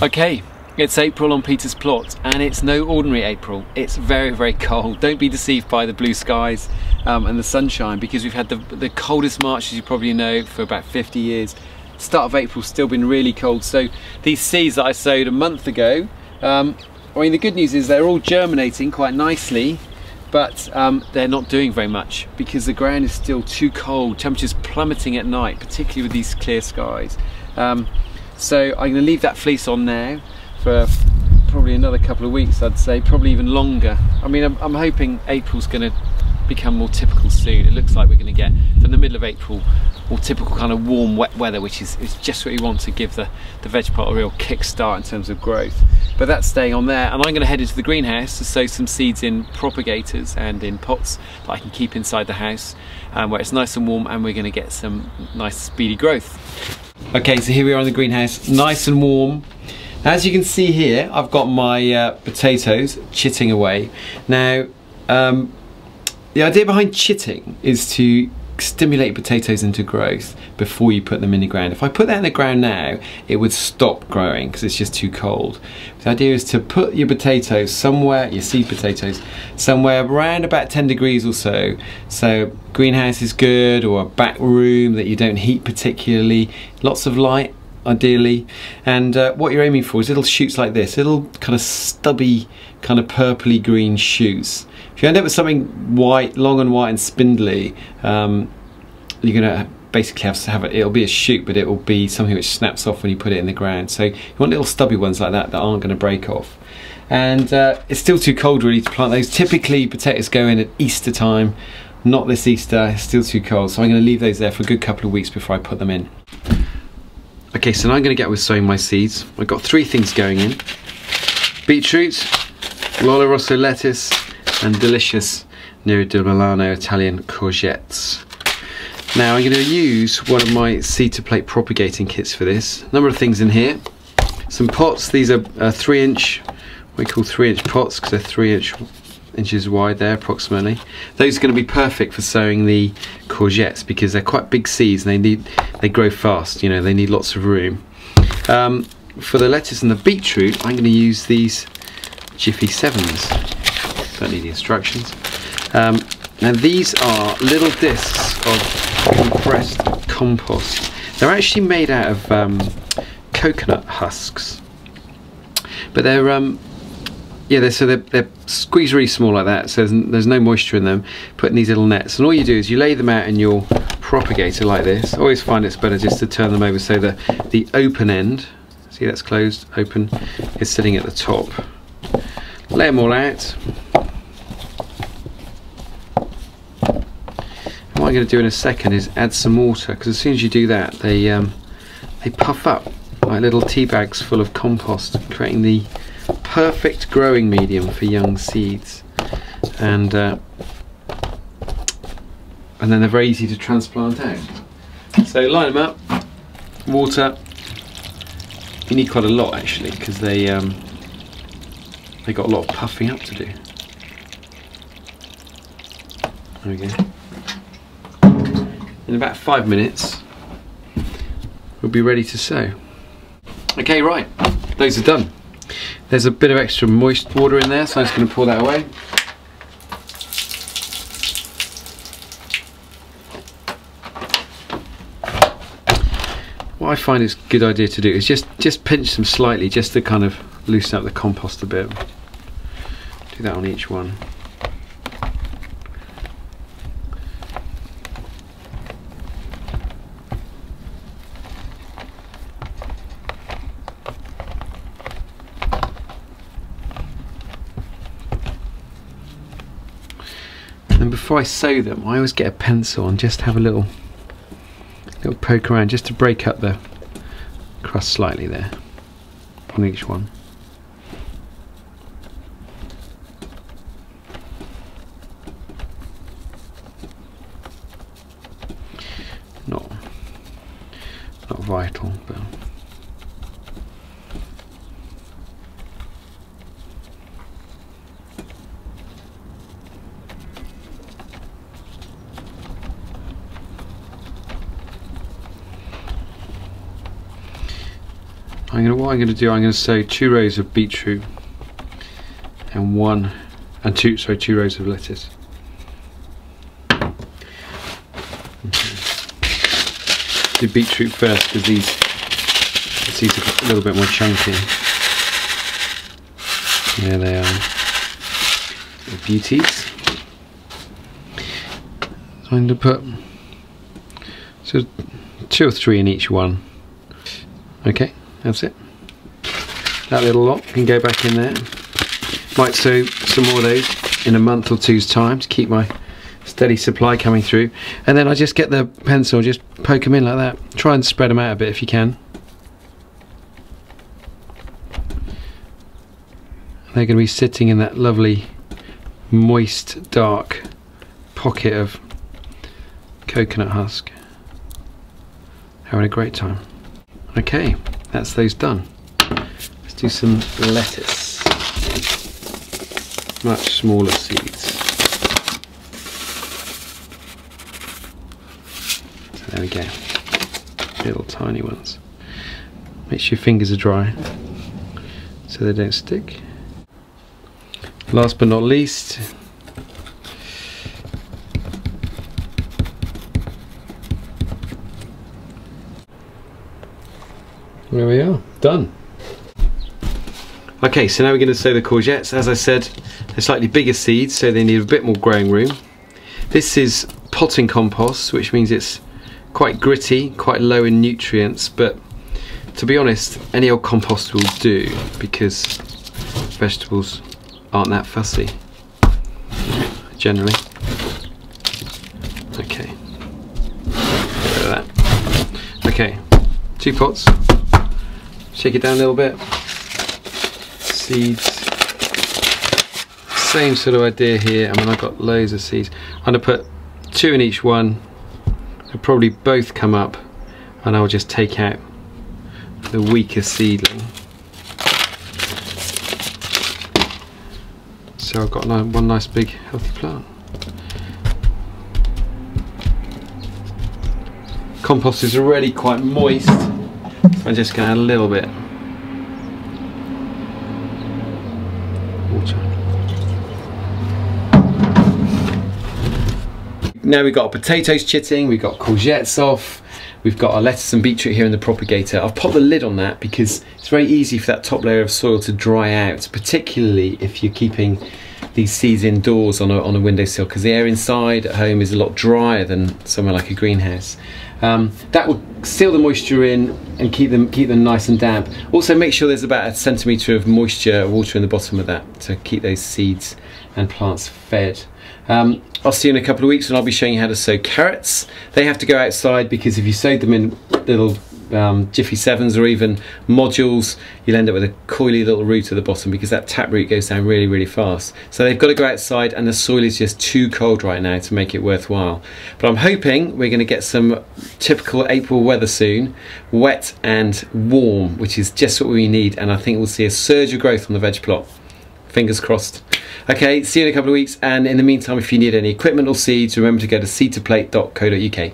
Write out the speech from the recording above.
Okay, it's April on Peter's plot, and it's no ordinary April. It's very, very cold. Don't be deceived by the blue skies and the sunshine, because we've had the coldest March, as you probably know, for about 50 years. Start of April's still been really cold. So these seeds that I sowed a month ago, I mean, the good news is they're all germinating quite nicely, but they're not doing very much because the ground is still too cold. Temperatures plummeting at night, particularly with these clear skies. So I'm going to leave that fleece on now for probably another couple of weeks, I'd say, probably even longer. I mean, I'm hoping April's going to become more typical soon. It looks like we're going to get, from the middle of April, more typical kind of warm, wet weather, which is just what we want to give the veg plot a real kick-start in terms of growth. But that's staying on there, and I'm going to head into the greenhouse to sow some seeds in propagators and in pots that I can keep inside the house, where it's nice and warm, and we're going to get some nice speedy growth. Okay, so here we are in the greenhouse, nice and warm. As you can see here, I've got my potatoes chitting away. Now, the idea behind chitting is to stimulate potatoes into growth before you put them in the ground. If I put that in the ground now, it would stop growing because it's just too cold. The idea is to put your potatoes somewhere, your seed potatoes, somewhere around about 10 degrees or so. So greenhouse is good, or a back room that you don't heat particularly, lots of light ideally. And what you're aiming for is little shoots like this, little kind of stubby, kind of purpley green shoots. If you end up with something white, long and white and spindly, you're going to basically have it, it'll be a shoot, but it will be something which snaps off when you put it in the ground. So you want little stubby ones like that aren't going to break off. And it's still too cold really to plant those. Typically potatoes go in at Easter time, not this Easter, it's still too cold. So I'm going to leave those there for a good couple of weeks before I put them in. Okay, so now I'm going to get with sowing my seeds. I've got 3 things going in: beetroot, Lollo Rosso lettuce, and delicious Nero di Milano Italian courgettes. Now I'm going to use one of my seed to plate propagating kits for this. A number of things in here. Some pots. These are 3-inch, what we call 3-inch pots, because they're 3 inches wide there approximately. Those are going to be perfect for sowing the courgettes because they're quite big seeds and they grow fast. You know, they need lots of room. For the lettuce and the beetroot, I'm going to use these Jiffy 7s. Don't need the instructions. Now these are little discs of compressed compost. They're actually made out of coconut husks, but they're they're squeezed really small like that, so there's no moisture in them. Put in these little nets, and all you do is you lay them out in your propagator like this. I always find it's better just to turn them over so that the open end, see that's closed, open, is sitting at the top. Lay them all out. What I'm going to do in a second is add some water, because as soon as you do that, they puff up like little tea bags full of compost, creating the perfect growing medium for young seeds. And then they're very easy to transplant out. So line them up, water. You need quite a lot actually, because they got a lot of puffing up to do. There we go. In about 5 minutes, we'll be ready to sow. Okay, right, those are done. There's a bit of extra moist water in there, so I'm just going to pour that away. What I find is a good idea to do is just pinch them slightly, just to kind of loosen up the compost a bit. Do that on each one. And before I sow them, I always get a pencil and just have a little poke around, just to break up the crust slightly there on each one. Not vital, but what I'm going to do, I'm going to sow 2 rows of beetroot and two rows of lettuce. Do beetroot first because these are a little bit more chunky. There they are, the beauties. So I'm going to put 2 or 3 in each one. Okay, that's it. That little lot can go back in there. Might sow some more of those in a month or two's time to keep my steady supply coming through. And then I just get the pencil, just poke them in like that. Try and spread them out a bit if you can. They're going to be sitting in that lovely, moist, dark pocket of coconut husk. Having a great time. Okay, that's those done. Let's do some lettuce. Much smaller seeds. So there we go. Little tiny ones. Make sure your fingers are dry so they don't stick. Last but not least, there we are, done. Okay, so now we're going to sow the courgettes. As I said, they're slightly bigger seeds, so they need a bit more growing room. This is potting compost, which means it's quite gritty, quite low in nutrients, but to be honest, any old compost will do because vegetables aren't that fussy, generally. Okay, get rid of that. Okay, 2 pots. Shake it down a little bit. Seeds. Same sort of idea here. I mean, I've got loads of seeds. I'm going to put 2 in each one. They'll probably both come up, and I'll just take out the weaker seedling. So I've got one nice big healthy plant. Compost is already quite moist, so I'm just going to add a little bit water. Now we've got our potatoes chitting, we've got courgettes off, we've got our lettuce and beetroot here in the propagator. I've popped the lid on that because it's very easy for that top layer of soil to dry out, particularly if you're keeping these seeds indoors on a windowsill, because the air inside at home is a lot drier than somewhere like a greenhouse. That will seal the moisture in and keep them nice and damp. Also make sure there's about 1 centimetre of moisture, water in the bottom of that to keep those seeds and plants fed. I'll see you in a couple of weeks when I'll be showing you how to sow carrots. They have to go outside because if you sowed them in little Jiffy 7s or even modules, you'll end up with a coily little root at the bottom because that tap root goes down really, really fast. So they've got to go outside, and the soil is just too cold right now to make it worthwhile. But I'm hoping we're going to get some typical April weather soon, wet and warm, which is just what we need, and I think we'll see a surge of growth on the veg plot. Fingers crossed. Okay, see you in a couple of weeks, and in the meantime, if you need any equipment or seeds, remember to go to seedtoplate.co.uk.